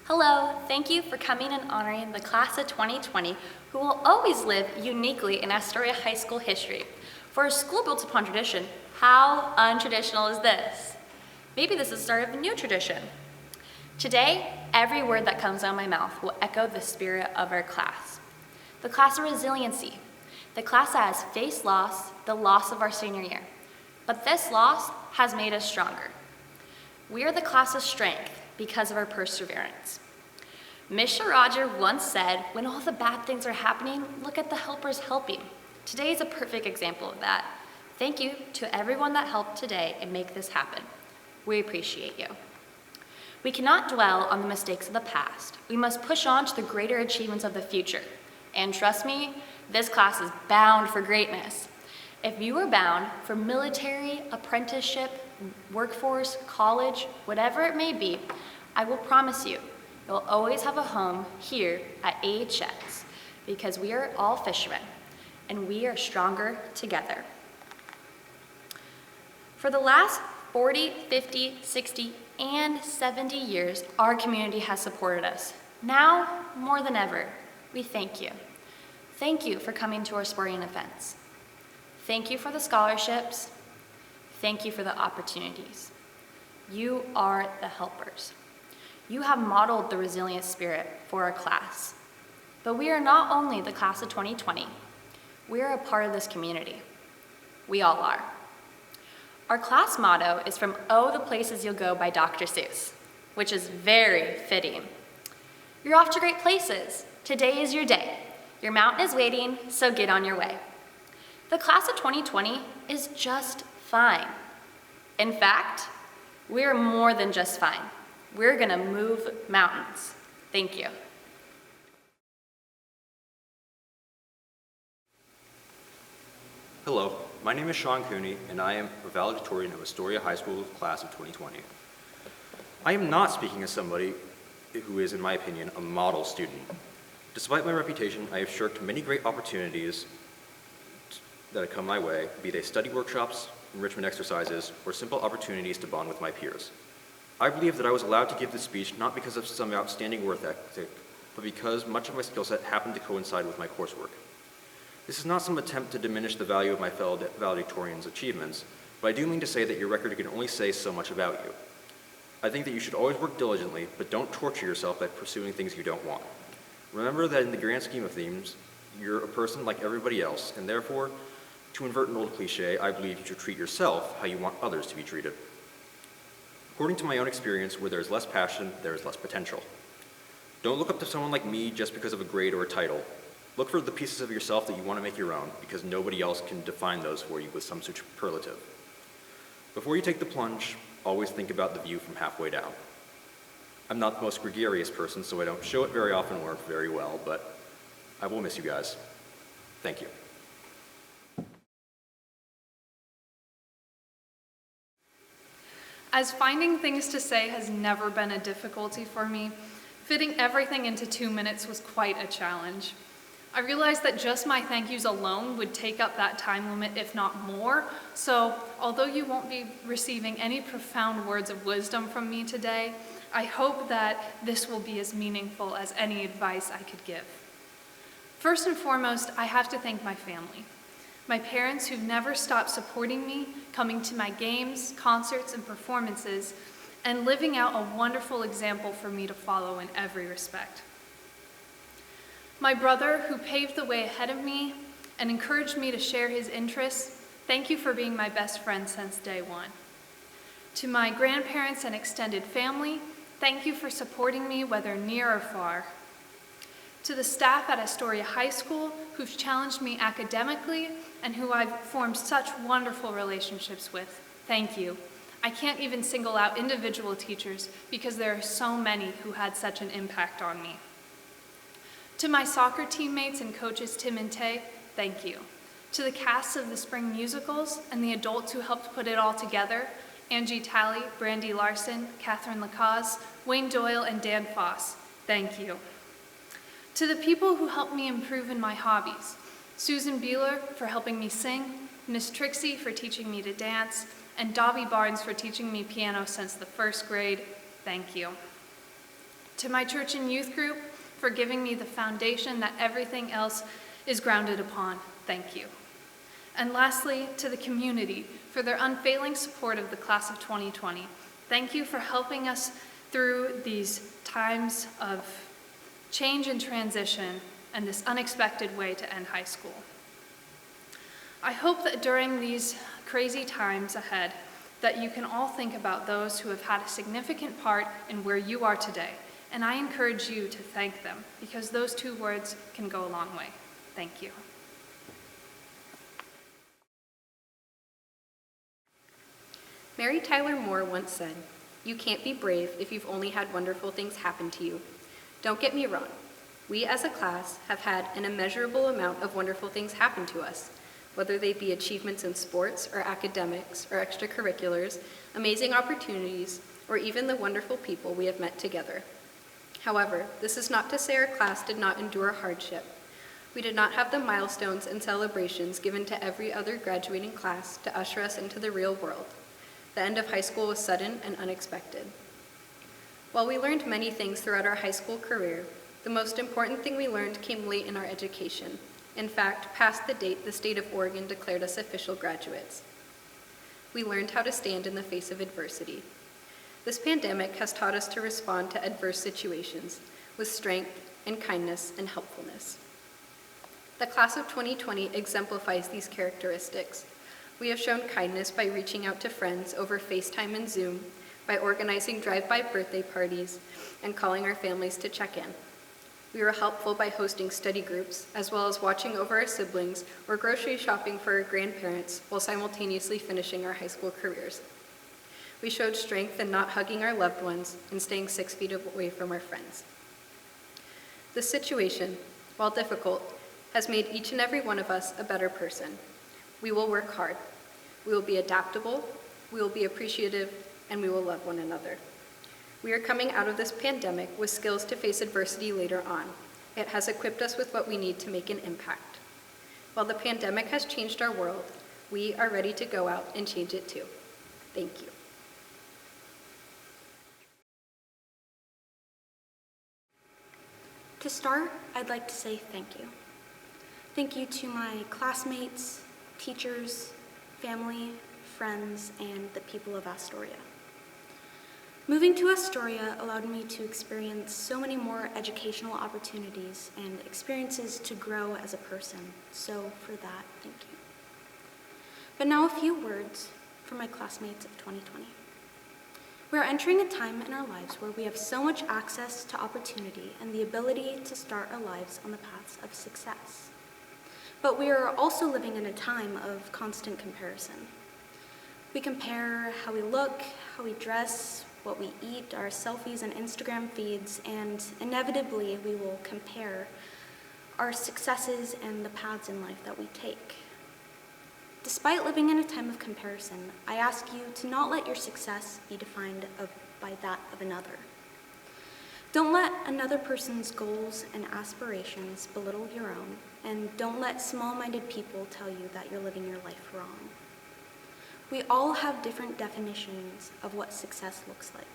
Hello, thank you for coming and honoring the class of 2020 who will always live uniquely in Astoria High School history. For a school built upon tradition, how untraditional is this? Maybe this is the start of a new tradition. Today, every word that comes out of my mouth will echo the spirit of our class. The class of resiliency. The class that has faced loss, the loss of our senior year. But this loss has made us stronger. We are the class of strength because of our perseverance. Ms. Roger once said, when all the bad things are happening, look at the helpers helping. Today is a perfect example of that. Thank you to everyone that helped today and make this happen. We appreciate you. We cannot dwell on the mistakes of the past. We must push on to the greater achievements of the future. And trust me, this class is bound for greatness. If you are bound for military, apprenticeship, workforce, college, whatever it may be, I will promise you, you'll always have a home here at AHS because we are all fishermen and we are stronger together. For the last 40, 50, 60, and 70 years, our community has supported us. Now, more than ever, we thank you. Thank you for coming to our sporting events. Thank you for the scholarships. Thank you for the opportunities. You are the helpers. You have modeled the resilient spirit for our class. But we are not only the class of 2020, we are a part of this community. We all are. Our class motto is from Oh, the Places You'll Go by Dr. Seuss, which is very fitting. You're off to great places. Today is your day. Your mountain is waiting, so get on your way. The class of 2020 is just fine. In fact, we're more than just fine. We're gonna move mountains. Thank you. Hello, my name is COONEY, and I am a valedictorian of Astoria High School class of 2020. I am not speaking as somebody who is, in my opinion, a model student. Despite my reputation, I have shirked many great opportunities that have come my way, be they study workshops, enrichment exercises, or simple opportunities to bond with my peers. I believe that I was allowed to give this speech not because of some outstanding work ethic, but because much of my skill set happened to coincide with my coursework. This is not some attempt to diminish the value of my fellow valedictorians' achievements, but I do mean to say that your record can only say so much about you. I think that you should always work diligently, but don't torture yourself by pursuing things you don't want. Remember that in the grand scheme of things, you're a person like everybody else, and therefore, to invert an old cliche, I believe you should treat yourself how you want others to be treated. According to my own experience, where there's less passion, there is less potential. Don't look up to someone like me just because of a grade or a title. Look for the pieces of yourself that you want to make your own, because nobody else can define those for you with some superlative. Before you take the plunge, always think about the view from halfway down. I'm not the most gregarious person, so I don't show it very often or very well, but I will miss you guys. Thank you. As finding things to say has never been a difficulty for me, fitting everything into 2 minutes was quite a challenge. I realized that just my thank yous alone would take up that time limit, if not more, so although you won't be receiving any profound words of wisdom from me today, I hope that this will be as meaningful as any advice I could give. First and foremost, I have to thank my family. My parents who've never stopped supporting me, coming to my games, concerts, and performances, and living out a wonderful example for me to follow in every respect. My brother, who paved the way ahead of me and encouraged me to share his interests, thank you for being my best friend since day one. To my grandparents and extended family, thank you for supporting me whether near or far. To the staff at Astoria High School, who've challenged me academically and who I've formed such wonderful relationships with, thank you. I can't even single out individual teachers because there are so many who had such an impact on me. To my soccer teammates and coaches Tim and Tay, thank you. To the casts of the spring musicals and the adults who helped put it all together, Angie Talley, Brandy Larson, Catherine Lacaze, Wayne Doyle, and Dan Foss, thank you. To the people who helped me improve in my hobbies, Susan Beeler for helping me sing, Miss Trixie for teaching me to dance, and Dobby Barnes for teaching me piano since the first grade, thank you. To my church and youth group for giving me the foundation that everything else is grounded upon, thank you. And lastly, to the community for their unfailing support of the class of 2020. Thank you for helping us through these times of change and transition and this unexpected way to end high school. I hope that during these crazy times ahead, that you can all think about those who have had a significant part in where you are today. And I encourage you to thank them, because those two words can go a long way. Thank you. Mary Tyler Moore once said, "You can't be brave if you've only had wonderful things happen to you." Don't get me wrong. We as a class have had an immeasurable amount of wonderful things happen to us, whether they be achievements in sports or academics or extracurriculars, amazing opportunities, or even the wonderful people we have met together. However, this is not to say our class did not endure hardship. We did not have the milestones and celebrations given to every other graduating class to usher us into the real world. The end of high school was sudden and unexpected. While we learned many things throughout our high school career, the most important thing we learned came late in our education. In fact, past the date the state of Oregon declared us official graduates. We learned how to stand in the face of adversity. This pandemic has taught us to respond to adverse situations with strength and kindness and helpfulness. The class of 2020 exemplifies these characteristics. We have shown kindness by reaching out to friends over FaceTime and Zoom, by organizing drive-by birthday parties, and calling our families to check in. We were helpful by hosting study groups, as well as watching over our siblings or grocery shopping for our grandparents while simultaneously finishing our high school careers. We showed strength in not hugging our loved ones and staying 6 feet away from our friends. This situation, while difficult, has made each and every one of us a better person. We will work hard. We will be adaptable, we will be appreciative, and we will love one another. We are coming out of this pandemic with skills to face adversity later on. It has equipped us with what we need to make an impact. While the pandemic has changed our world, we are ready to go out and change it too. Thank you. To start, I'd like to say thank you. Thank you to my classmates, teachers, family, friends, and the people of Astoria. Moving to Astoria allowed me to experience so many more educational opportunities and experiences to grow as a person. So for that, thank you. But now a few words for my classmates of 2020. We are entering a time in our lives where we have so much access to opportunity and the ability to start our lives on the paths of success. But we are also living in a time of constant comparison. We compare how we look, how we dress, what we eat, our selfies and Instagram feeds, and inevitably we will compare our successes and the paths in life that we take. Despite living in a time of comparison, I ask you to not let your success be defined by that of another. Don't let another person's goals and aspirations belittle your own, and don't let small-minded people tell you that you're living your life wrong. We all have different definitions of what success looks like.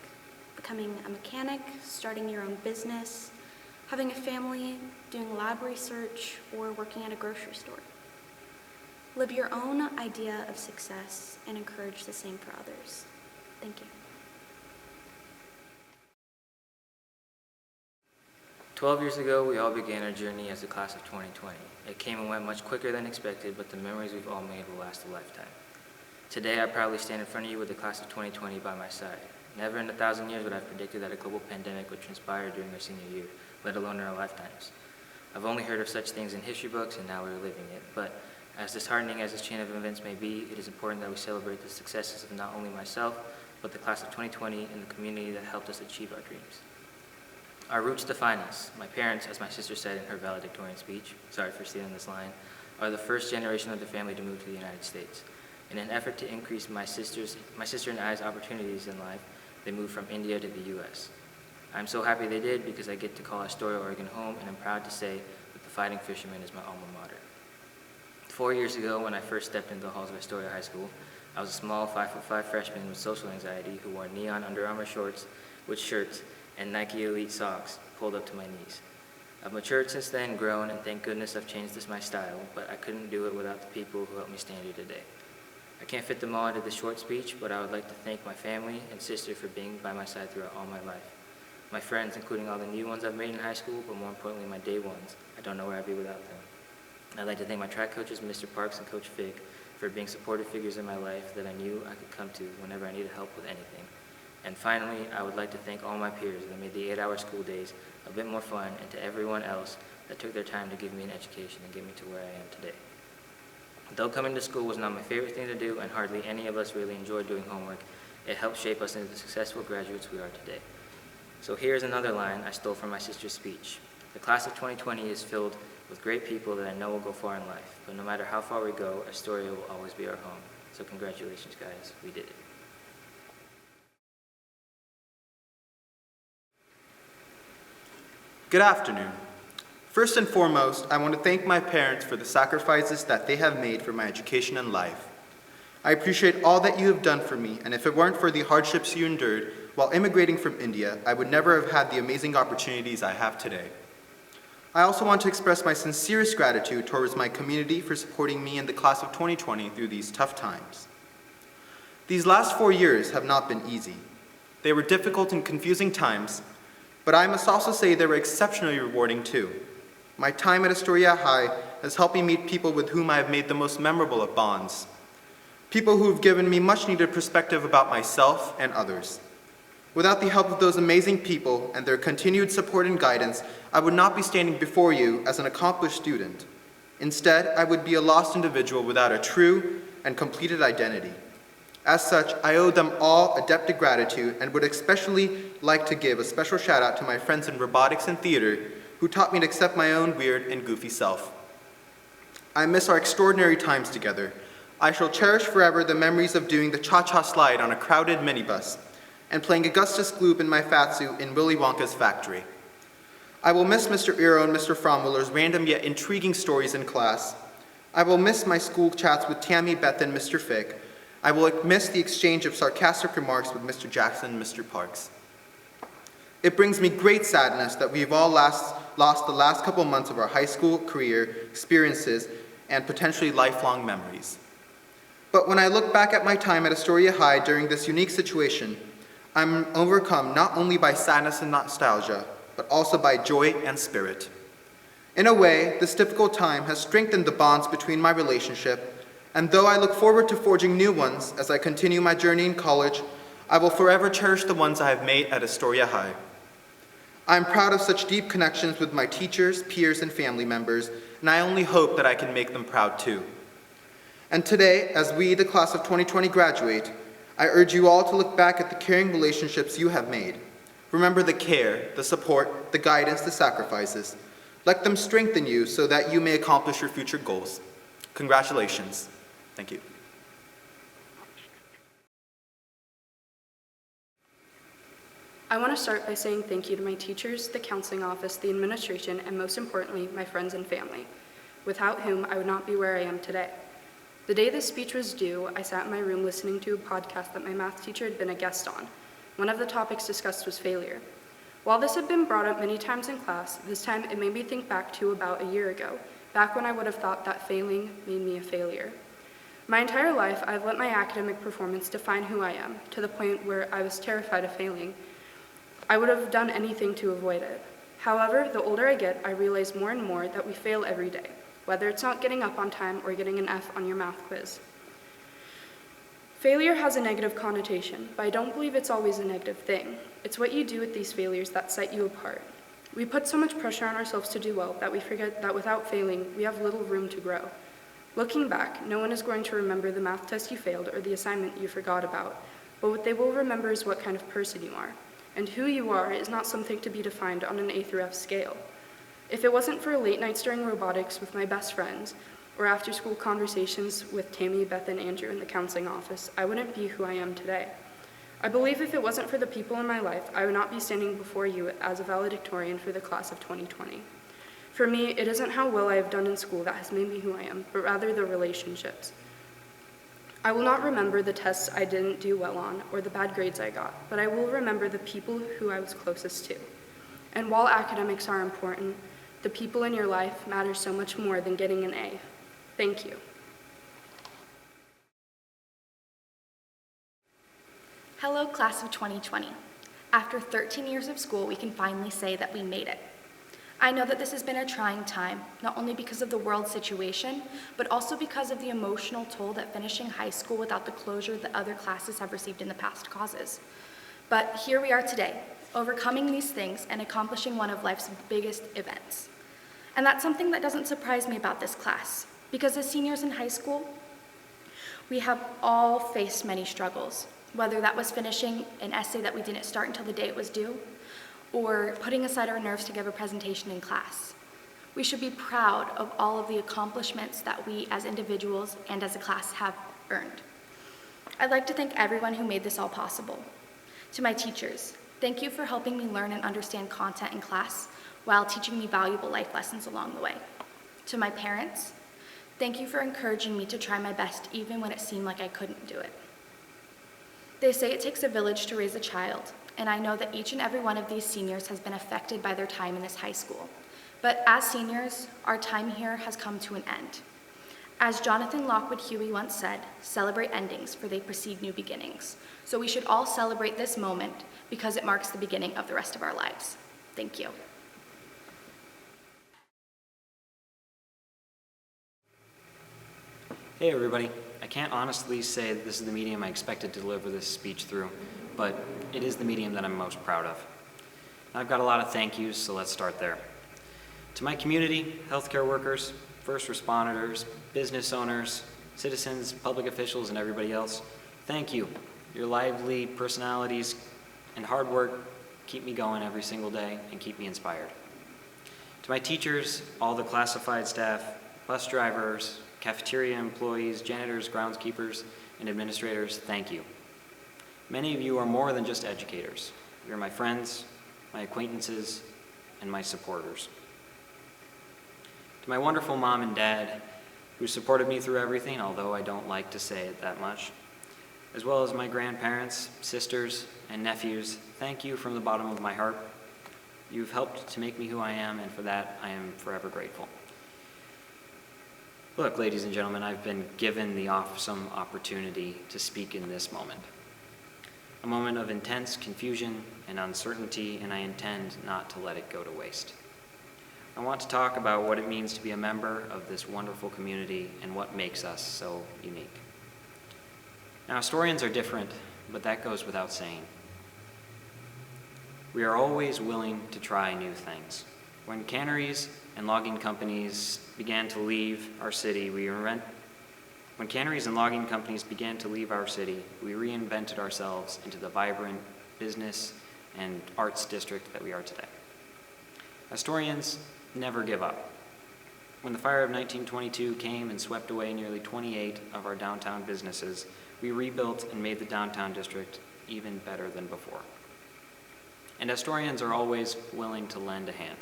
Becoming a mechanic, starting your own business, having a family, doing lab research, or working at a grocery store. Live your own idea of success and encourage the same for others. Thank you. 12 years ago, we all began our journey as the class of 2020. It came and went much quicker than expected, but the memories we've all made will last a lifetime. Today, I proudly stand in front of you with the class of 2020 by my side. Never in 1,000 years would I have predicted that a global pandemic would transpire during our senior year, let alone in our lifetimes. I've only heard of such things in history books, and now we're living it. But as disheartening as this chain of events may be, it is important that we celebrate the successes of not only myself, but the class of 2020 and the community that helped us achieve our dreams. Our roots define us. My parents, as my sister said in her valedictorian speech, sorry for stealing this line, are the first generation of the family to move to the United States. In an effort to increase my sister and I's opportunities in life, they moved from India to the U.S. I'm so happy they did because I get to call Astoria, Oregon home, and I'm proud to say that the Fighting Fisherman is my alma mater. 4 years ago, when I first stepped into the halls of Astoria High School, I was a small 5'5" freshman with social anxiety who wore neon Under Armour shorts with shirts and Nike Elite socks pulled up to my knees. I've matured since then, grown, and thank goodness I've changed my style, but I couldn't do it without the people who helped me stand here today. I can't fit them all into this short speech, but I would like to thank my family and sister for being by my side throughout all my life. My friends, including all the new ones I've made in high school, but more importantly, my day ones. I don't know where I'd be without them. I'd like to thank my track coaches, Mr. Parks and Coach Fig, for being supportive figures in my life that I knew I could come to whenever I needed help with anything. And finally, I would like to thank all my peers that made the 8-hour school days a bit more fun, and to everyone else that took their time to give me an education and get me to where I am today. Though coming to school was not my favorite thing to do, and hardly any of us really enjoyed doing homework, it helped shape us into the successful graduates we are today. So here's another line I stole from my sister's speech. The class of 2020 is filled with great people that I know will go far in life, but no matter how far we go, Astoria will always be our home. So congratulations, guys, we did it. Good afternoon. First and foremost, I want to thank my parents for the sacrifices that they have made for my education and life. I appreciate all that you have done for me, and if it weren't for the hardships you endured while immigrating from India, I would never have had the amazing opportunities I have today. I also want to express my sincerest gratitude towards my community for supporting me in the class of 2020 through these tough times. These last 4 years have not been easy. They were difficult and confusing times, but I must also say they were exceptionally rewarding too. My time at Astoria High has helped me meet people with whom I have made the most memorable of bonds. People who have given me much needed perspective about myself and others. Without the help of those amazing people and their continued support and guidance, I would not be standing before you as an accomplished student. Instead, I would be a lost individual without a true and completed identity. As such, I owe them all a debt of gratitude and would especially like to give a special shout out to my friends in robotics and theater who taught me to accept my own weird and goofy self. I miss our extraordinary times together. I shall cherish forever the memories of doing the cha-cha slide on a crowded minibus and playing Augustus Gloop in my fat suit in Willy Wonka's factory. I will miss Mr. Eero and Mr. Fromwiller's random yet intriguing stories in class. I will miss my school chats with Tammy, Beth, and Mr. Fick. I will miss the exchange of sarcastic remarks with Mr. Jackson and Mr. Parks. It brings me great sadness that we've all lost the last couple months of our high school career experiences and potentially lifelong memories. But when I look back at my time at Astoria High during this unique situation, I'm overcome not only by sadness and nostalgia, but also by joy and spirit. In a way, this difficult time has strengthened the bonds between my relationship, and though I look forward to forging new ones as I continue my journey in college, I will forever cherish the ones I have made at Astoria High. I'm proud of such deep connections with my teachers, peers, and family members, and I only hope that I can make them proud too. And today, as we, the class of 2020, graduate, I urge you all to look back at the caring relationships you have made. Remember the care, the support, the guidance, the sacrifices. Let them strengthen you so that you may accomplish your future goals. Congratulations. Thank you. I want to start by saying thank you to my teachers, the counseling office, the administration, and most importantly, my friends and family, without whom I would not be where I am today. The day this speech was due, I sat in my room listening to a podcast that my math teacher had been a guest on. One of the topics discussed was failure. While this had been brought up many times in class, this time it made me think back to about a year ago, back when I would have thought that failing made me a failure. My entire life, I've let my academic performance define who I am, to the point where I was terrified of failing. I would have done anything to avoid it. However, the older I get, I realize more and more that we fail every day, whether it's not getting up on time or getting an F on your math quiz. Failure has a negative connotation, but I don't believe it's always a negative thing. It's what you do with these failures that set you apart. We put so much pressure on ourselves to do well that we forget that without failing, we have little room to grow. Looking back, no one is going to remember the math test you failed or the assignment you forgot about, but what they will remember is what kind of person you are. And who you are is not something to be defined on an A through F scale. If it wasn't for late nights during robotics with my best friends, or after-school conversations with Tammy, Beth, and Andrew in the counseling office, I wouldn't be who I am today. I believe if it wasn't for the people in my life, I would not be standing before you as a valedictorian for the class of 2020. For me, it isn't how well I have done in school that has made me who I am, but rather the relationships. I will not remember the tests I didn't do well on or the bad grades I got, but I will remember the people who I was closest to. And while academics are important, the people in your life matter so much more than getting an A. Thank you. Hello, class of 2020. After 13 years of school, we can finally say that we made it. I know that this has been a trying time, not only because of the world situation, but also because of the emotional toll that finishing high school without the closure that other classes have received in the past causes. But here we are today, overcoming these things and accomplishing one of life's biggest events. And that's something that doesn't surprise me about this class, because as seniors in high school, we have all faced many struggles, whether that was finishing an essay that we didn't start until the day it was due, or putting aside our nerves to give a presentation in class. We should be proud of all of the accomplishments that we as individuals and as a class have earned. I'd like to thank everyone who made this all possible. To my teachers, thank you for helping me learn and understand content in class while teaching me valuable life lessons along the way. To my parents, thank you for encouraging me to try my best even when it seemed like I couldn't do it. They say it takes a village to raise a child, and I know that each and every one of these seniors has been affected by their time in this high school. But as seniors, our time here has come to an end. As Jonathan Lockwood Huey once said, celebrate endings, for they precede new beginnings. So we should all celebrate this moment because it marks the beginning of the rest of our lives. Thank you. Hey everybody, I can't honestly say that this is the medium I expected to deliver this speech through, but it is the medium that I'm most proud of. I've got a lot of thank yous, so let's start there. To my community, healthcare workers, first responders, business owners, citizens, public officials, and everybody else, thank you. Your lively personalities and hard work keep me going every single day and keep me inspired. To my teachers, all the classified staff, bus drivers, cafeteria employees, janitors, groundskeepers, and administrators, thank you. Many of you are more than just educators. You're my friends, my acquaintances, and my supporters. To my wonderful mom and dad, who supported me through everything, although I don't like to say it that much, as well as my grandparents, sisters, and nephews, thank you from the bottom of my heart. You've helped to make me who I am, and for that, I am forever grateful. Look, ladies and gentlemen, I've been given the awesome opportunity to speak in this moment. A moment of intense confusion and uncertainty, and I intend not to let it go to waste. I want to talk about what it means to be a member of this wonderful community and what makes us so unique. Now, historians are different, but that goes without saying. We are always willing to try new things. When canneries and logging companies began to leave our city, we reinvented ourselves into the vibrant business and arts district that we are today. Historians never give up. When the fire of 1922 came and swept away nearly 28 of our downtown businesses, we rebuilt and made the downtown district even better than before. And historians are always willing to lend a hand.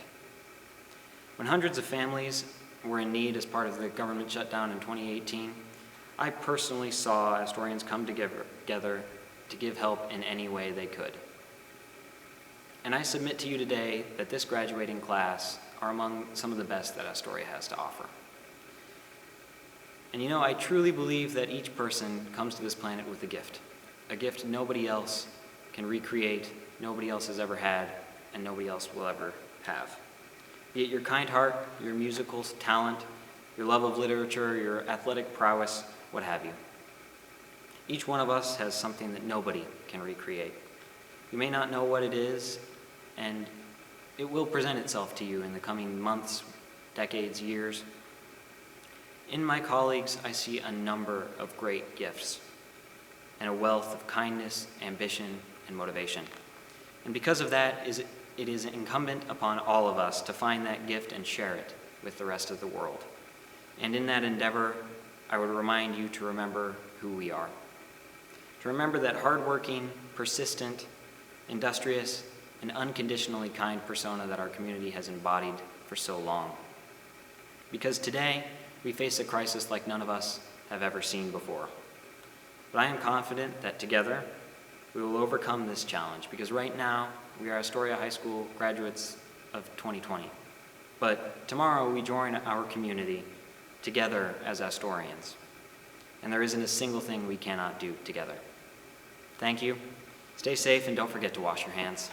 When hundreds of families were in need as part of the government shutdown in 2018, I personally saw historians come together to give help in any way they could. And I submit to you today that this graduating class are among some of the best that Astoria has to offer. And you know, I truly believe that each person comes to this planet with a gift nobody else can recreate, nobody else has ever had, and nobody else will ever have. Be it your kind heart, your musical talent, your love of literature, your athletic prowess, what have you. Each one of us has something that nobody can recreate. You may not know what it is, and it will present itself to you in the coming months, decades, years. In my colleagues, I see a number of great gifts and a wealth of kindness, ambition, and motivation. And because of that, it is incumbent upon all of us to find that gift and share it with the rest of the world. And in that endeavor, I would remind you to remember who we are. To remember that hardworking, persistent, industrious, and unconditionally kind persona that our community has embodied for so long. Because today, we face a crisis like none of us have ever seen before. But I am confident that together we will overcome this challenge, because right now we are Astoria High School graduates of 2020. But tomorrow we join our community together as Astorians. And there isn't a single thing we cannot do together. Thank you. Stay safe and don't forget to wash your hands.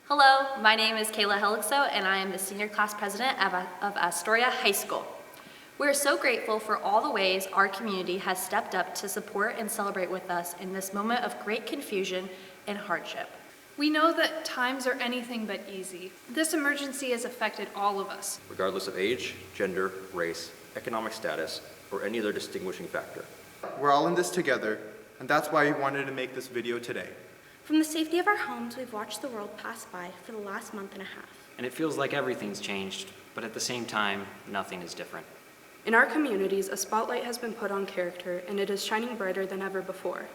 Hello, my name is KAYLA HELLIGSO, and I am the Senior Class President of Astoria High School. We are so grateful for all the ways our community has stepped up to support and celebrate with us in this moment of great confusion and hardship. We know that times are anything but easy. This emergency has affected all of us. regardless of age, gender, race, economic status, or any other distinguishing factor. We're all in this together, and that's why we wanted to make this video today. From the safety of our homes, we've watched the world pass by for the last month and a half. And it feels like everything's changed, but at the same time, nothing is different. In our communities, a spotlight has been put on character, and it is shining brighter than ever before.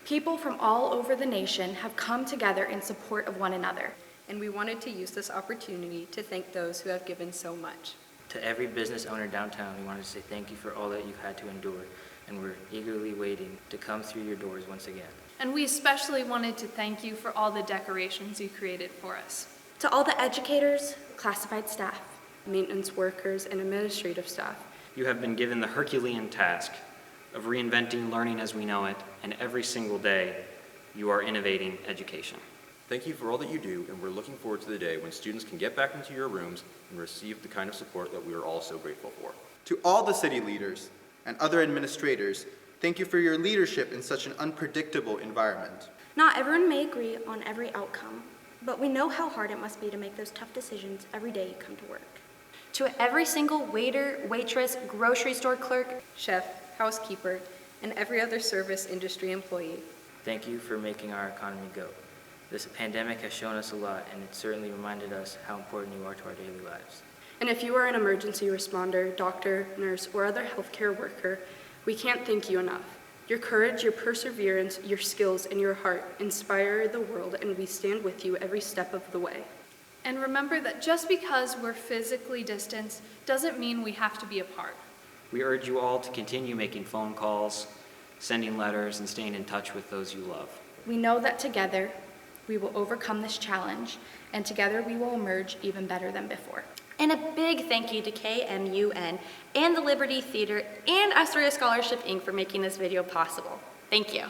People from all over the nation have come together in support of one another. And we wanted to use this opportunity to thank those who have given so much. To every business owner downtown, we wanted to say thank you for all that you've had to endure, and we're eagerly waiting to come through your doors once again. And we especially wanted to thank you for all the decorations you created for us. To all the educators, classified staff, Maintenance workers and administrative staff. You have been given the Herculean task of reinventing learning as we know it, and every single day you are innovating education. Thank you for all that you do, and we're looking forward to the day when students can get back into your rooms and receive the kind of support that we are all so grateful for. To all the city leaders and other administrators, thank you for your leadership in such an unpredictable environment. not everyone may agree on every outcome, but we know how hard it must be to make those tough decisions every day you come to work. To every single waiter, waitress, grocery store clerk, Chef, housekeeper, and every other service industry employee. Thank you for making our economy go. This pandemic has shown us a lot, and it certainly reminded us how important you are to our daily lives. And if you are an emergency responder, doctor, nurse, or other healthcare worker, we can't thank you enough. Your courage, your perseverance, your skills, and your heart inspire the world, and we stand with you every step of the way. And remember that just because we're physically distanced doesn't mean we have to be apart. We urge you all to continue making phone calls, sending letters, and staying in touch with those you love. We know that together we will overcome this challenge, and together we will emerge even better than before. and a big thank you to KMUN and the Liberty Theater and Astoria Scholarship Inc. for making this video possible. Thank you.